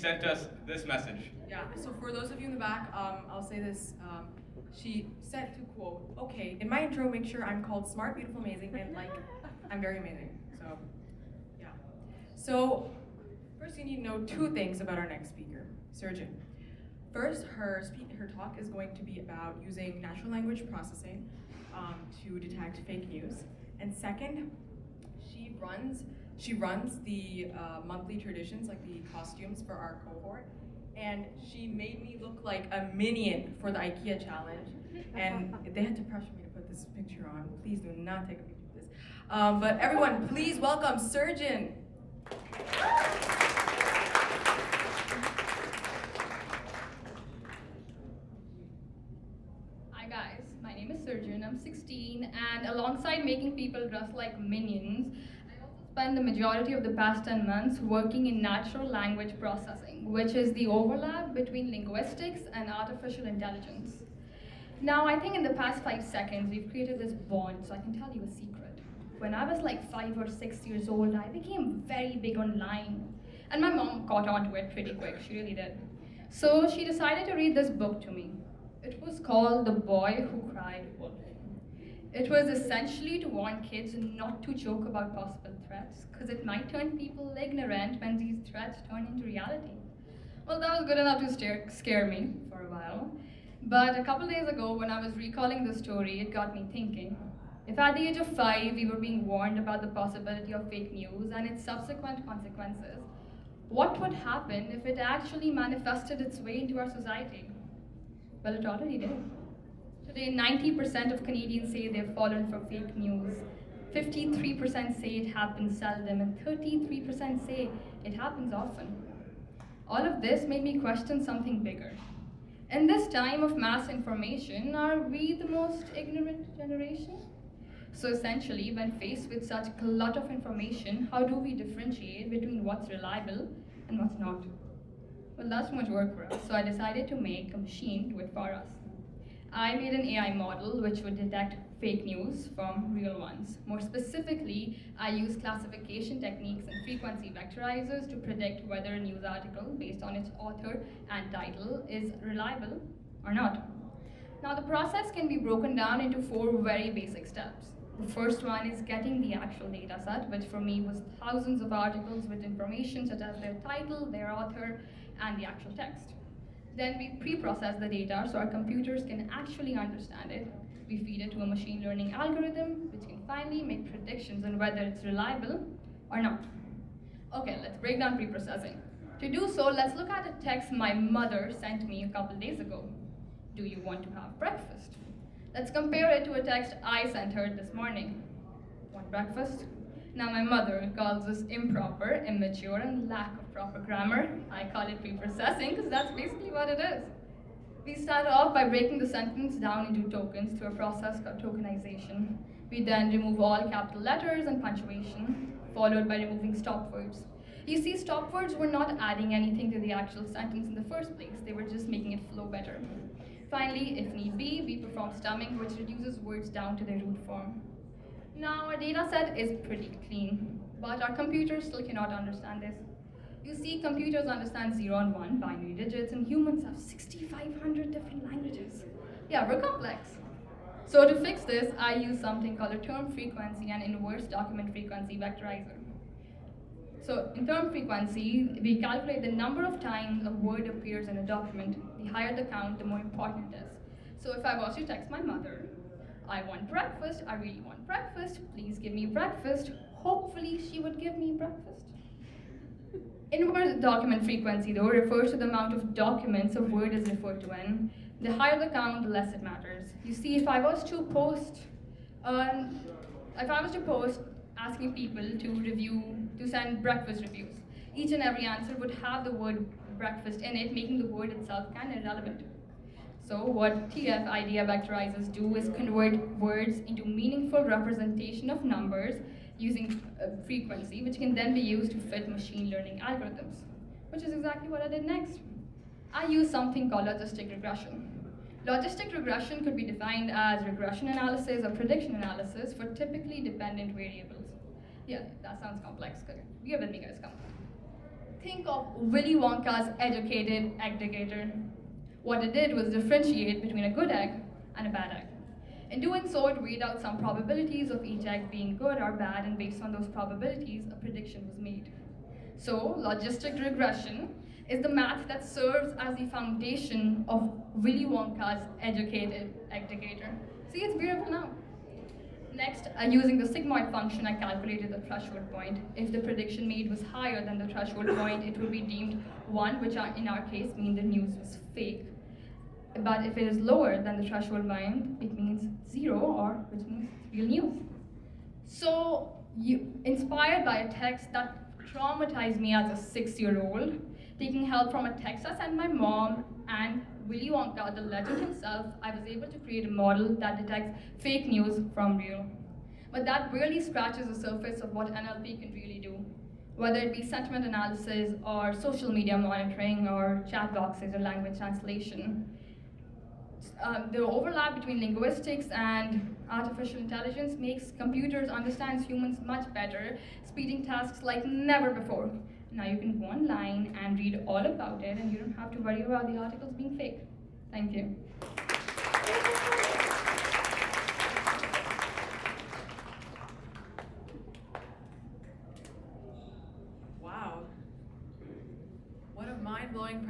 sent us this message. Yeah, so for those of you in the back, I'll say this. She said to quote, okay, in my intro, make sure I'm called smart, beautiful, amazing, and like, I'm very amazing. So, yeah. So, first you need to know two things about our next speaker, Surgeon. First, her talk is going to be about using natural language processing to detect fake news. And second, she runs the monthly traditions, like the costumes for our cohort. And she made me look like a minion for the IKEA challenge. And they had to pressure me to put this picture on. Please do not take a picture of this. But everyone, please welcome Surgeon. Hi guys, my name is Surgeon, I'm 16, and alongside making people dress like minions, I also spent the majority of the past 10 months working in natural language processing, which is the overlap between linguistics and artificial intelligence. Now, I think in the past 5 seconds, we've created this bond, so I can tell you a secret. When I was like 5 or 6 years old, I became very big online. And my mom caught on to it pretty quick, she really did. So she decided to read this book to me. It was called The Boy Who Cried Wolf. It was essentially to warn kids not to joke about possible threats, because it might turn people ignorant when these threats turn into reality. Well, that was good enough to scare me for a while. But a couple days ago, when I was recalling the story, it got me thinking. If at the age of 5, we were being warned about the possibility of fake news and its subsequent consequences, what would happen if it actually manifested its way into our society? Well, it already did. Today, 90% of Canadians say they've fallen for fake news. 53% say it happens seldom, and 33% say it happens often. All of this made me question something bigger. In this time of mass information, are we the most ignorant generation? So essentially, when faced with such a glut of information, how do we differentiate between what's reliable and what's not? Well, that's too much work for us, so I decided to make a machine do it for us. I made an AI model which would detect fake news from real ones. More specifically, I used classification techniques and frequency vectorizers to predict whether a news article, based on its author and title, is reliable or not. Now, the process can be broken down into 4 very basic steps. The first one is getting the actual data set, which for me was thousands of articles with information such as their title, their author, and the actual text. Then we pre-process the data so our computers can actually understand it. We feed it to a machine learning algorithm, which can finally make predictions on whether it's reliable or not. Okay, let's break down pre-processing. To do so, let's look at a text my mother sent me a couple days ago. Do you want to have breakfast? Let's compare it to a text I sent her this morning. Want breakfast? Now my mother calls this improper, immature, and lack of proper grammar. I call it pre-processing because that's basically what it is. We start off by breaking the sentence down into tokens through a process called tokenization. We then remove all capital letters and punctuation, followed by removing stop words. You see, stop words were not adding anything to the actual sentence in the first place. They were just making it flow better. Finally, if need be, we perform stemming, which reduces words down to their root form. Now, our data set is pretty clean, but our computers still cannot understand this. You see, computers understand 0 and 1 binary digits, and humans have 6,500 different languages. Yeah, we're complex. So to fix this, I use something called a term frequency and inverse document frequency vectorizer. So in term frequency, we calculate the number of times a word appears in a document. The higher the count, the more important it is. So if I was to text my mother, I want breakfast, I really want breakfast, please give me breakfast, hopefully she would give me breakfast. Inverse document frequency, though, refers to the amount of documents a word is referred to in. The higher the count, the less it matters. You see, if I was to post asking people to send breakfast reviews, each and every answer would have the word breakfast in it, making the word itself kind of irrelevant. So what TF idea vectorizers do is convert words into meaningful representation of numbers using frequency, which can then be used to fit machine learning algorithms, which is exactly what I did next. I use something called logistic regression. Logistic regression could be defined as regression analysis or prediction analysis for typically dependent variables. Yeah, that sounds complex. Bear with me, guys, come. Think of Willy Wonka's educated aggregator. What it did was differentiate between a good egg and a bad egg. In doing so, it weighed out some probabilities of each egg being good or bad, and based on those probabilities, a prediction was made. So, logistic regression is the math that serves as the foundation of Willy Wonka's educated aggregator. See, it's beautiful now. Next, using the sigmoid function, I calculated the threshold point. If the prediction made was higher than the threshold point, it would be deemed 1, which in our case means the news was fake. But if it is lower than the threshold point, it means 0, or which means real news. So, inspired by a text that traumatized me as a 6-year-old, taking help from a text I sent my mom and Willy Wonka, the legend himself, I was able to create a model that detects fake news from real. But that barely scratches the surface of what NLP can really do, whether it be sentiment analysis or social media monitoring or chat boxes or language translation. The overlap between linguistics and artificial intelligence makes computers understand humans much better, speeding tasks like never before. Now you can go online and read all about it, and you don't have to worry about the articles being fake. Thank you. Wow. What a mind-blowing